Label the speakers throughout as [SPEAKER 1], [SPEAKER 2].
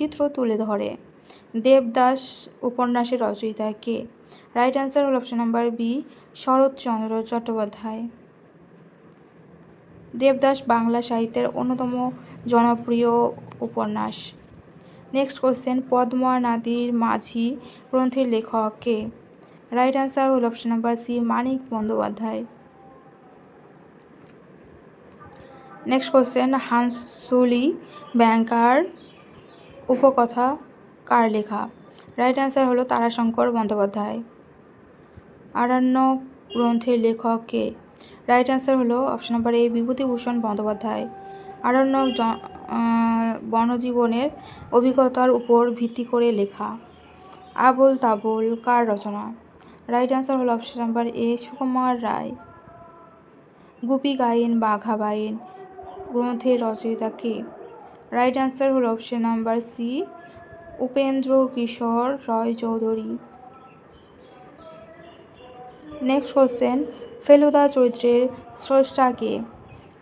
[SPEAKER 1] চিত্র তুলে ধরে। দেবদাস উপন্যাসের রচয়িতা কে? রাইট অ্যান্সার হল অপশন নাম্বার বি, শরৎচন্দ্র চট্টোপাধ্যায়। দেবদাস বাংলা সাহিত্যের অন্যতম জনপ্রিয় উপন্যাস। নেক্সট কোশ্চেন, পদ্মা নদীর মাঝি গ্রন্থের লেখক কে? রাইট অ্যান্সার হল option number C, Manik Bandyopadhyay. Next question, হাঁসুলি ব্যাংকার উপকথা কার লেখা? রাইট অ্যান্সার হলো তারাশঙ্কর বন্দ্যোপাধ্যায়। আরণ্যক গ্রন্থের লেখক কে? রাইট অ্যান্সার হলো option number A, Bibhutibhushan Bandyopadhyay. Aranyak বনজীবনের অভিজ্ঞতার উপর ভিত্তি করে লেখা। আবোল তাবোল কার রচনা? রাইট অ্যান্সার হলো option number A, Sukumar Ray. Goopy Gyne Bagha Byne গ্রন্থের রচয়িতা কে? রাইট অ্যান্সার হলো অপশন নাম্বার সি, উপেন্দ্র কিশোর রয় চৌধুরী। নেক্সট কোশ্চেন, ফেলুদা চরিত্রের স্রষ্টা কে?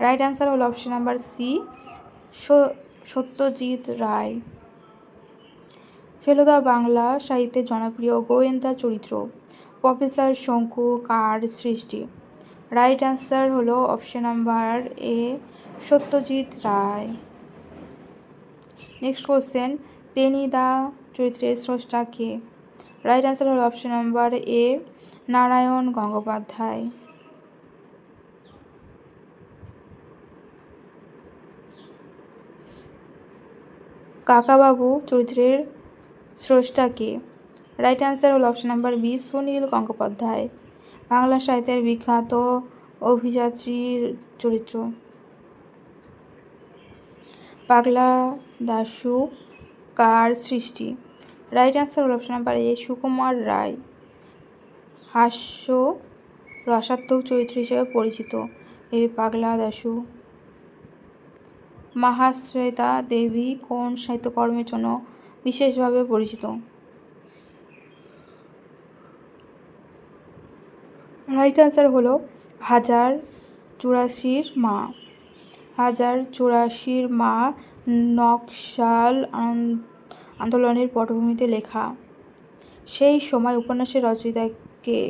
[SPEAKER 1] রাইট অ্যান্সার হলো option number C, Satyajit Ray. Feluda Bangla সাহিত্যের জনপ্রিয় গোয়েন্দা চরিত্র। প্রফেসর শঙ্কু কার সৃষ্টি? রাইট অ্যান্সার হলো option number A, Satyajit Ray. Next question, Tenida চরিত্রের স্রষ্টা কে? রাইট অ্যান্সার হলো option number A, Narayan Gangopadhyay. Kakababu চরিত্রের স্রষ্টা কে? রাইট অ্যান্সার হলো option number B, Sunil Gangopadhyay. Bangla সাহিত্যের বিখ্যাত অভিযাত্রীর চরিত্র। পাগলা দাশু কার সৃষ্টি? রাইট অ্যান্সার হলো অপশন নাম্বার এ, সুকুমার রায়। হাস্য রসাত্মক চরিত্র হিসেবে পরিচিত এই পাগলা দাশু। মহাশ্বেতা দেবী কোন সাহিত্যকর্মের জন্য বিশেষভাবে পরিচিত? রাইট অ্যান্সার হলো হাজার চুরাশির মা। হাজার চুরাশির মা নকশাল আন্দোলনের পটভূমিতে লেখা। সেই সময় উপন্যাসের রচয়িতা কে?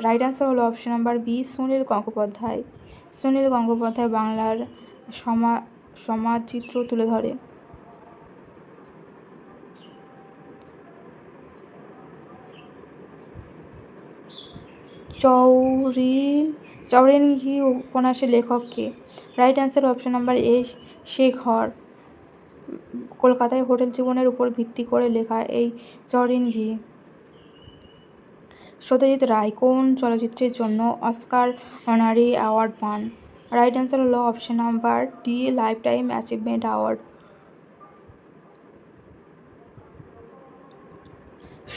[SPEAKER 1] রাইট অ্যান্সার হলো option number B, Sunil Gangopadhyay. Sunil Gangopadhyay বাংলার সমাজ চিত্র তুলে ধরে। চৌরিনঘি উপন্যাসের লেখক কে? Right answer option number A, Shekhar. কলকাতায় হোটেল জীবনের উপর ভিত্তি করে লেখা এই চৌরিনঘি। সত্যজিৎ রায় কোন চলচ্চিত্রের জন্য অস্কার অনারি অ্যাওয়ার্ড পান? রাইট অ্যান্সার হলো option number D, lifetime achievement award.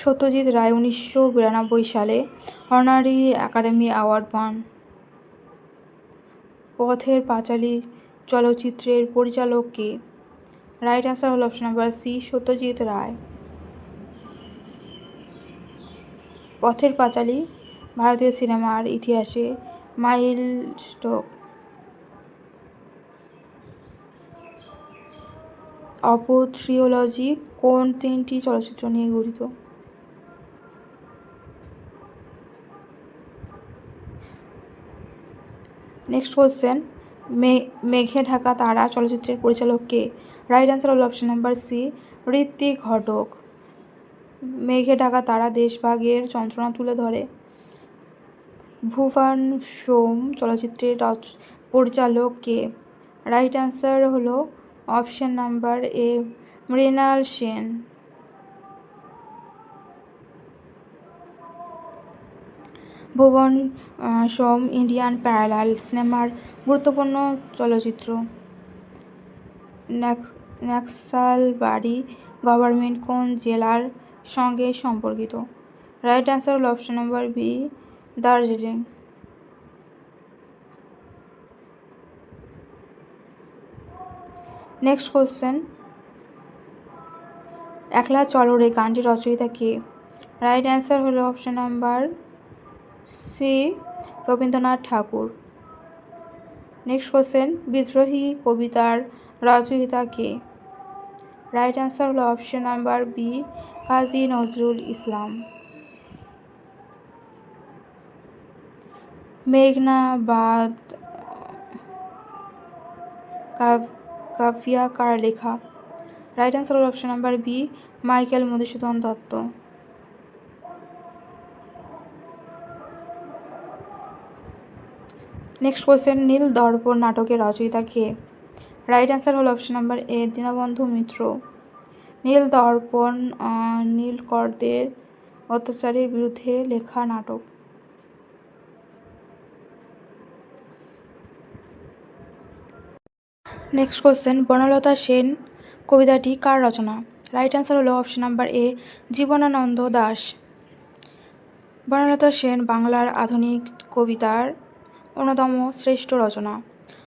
[SPEAKER 1] Satyajit Ray 1992 সালে অনারি একাডেমি অ্যাওয়ার্ড পান। পথের পাঁচালী চলচ্চিত্রের পরিচালক কে? রাইট অ্যান্সার হলো অপশন নাম্বার সি, সত্যজিৎ রায়। পথের পাঁচালী ভারতীয় সিনেমার ইতিহাসে মাইলস্টোন। অপু ট্রিলজি কোন 3টি চলচ্চিত্র নিয়ে গঠিত? নেক্সট কোশ্চেন, মেঘে ঢাকা তারা চলচ্চিত্রের পরিচালক কে? রাইট অ্যান্সার হলো option number C, Ritwik Ghatak. মেঘে ঢাকা তারা দেশভাগের যন্ত্রণা তুলে ধরে। ভুবন সোম চলচ্চিত্রের পরিচালক কে? রাইট অ্যান্সার হলো option number A, Mrinal Sen. Bhuvan Shome Indian parallel সিনেমার গুরুত্বপূর্ণ চলচ্চিত্র। নকশালবাড়ি গভর্নমেন্ট কোন জেলার সঙ্গে সম্পর্কিত? রাইট অ্যান্সার হলো option number B, Darjeeling. Next question, Ekla Chalo Re গানটির রচয়িতা কে? রাইট অ্যান্সার হলো option number C, Rabindranath Tagore. Next question, Bidrohi কবিতার রচয়িতা কে? রাইট অ্যান্সার হলো option number B, Kazi Nazrul Islam. মেঘনাবাদ কাফিয়া কার লেখা? রাইট অ্যান্সার হলো option number B, Michael Madhusudan Dutt. Next question, Neel Darpan নাটকের রচয়িতা কে? রাইট অ্যান্সার হলো option number A, Dinabandhu Mitra. Neel Darpan নীলকরদের অত্যাচারের বিরুদ্ধে লেখা নাটক। নেক্সট কোয়েশ্চেন, বনলতা সেন কবিতাটি কার রচনা? রাইট অ্যান্সার হলো option number A, Jibanananda Das. Banalata Sen বাংলার আধুনিক কবিতার অন্যতম শ্রেষ্ঠ রচনা।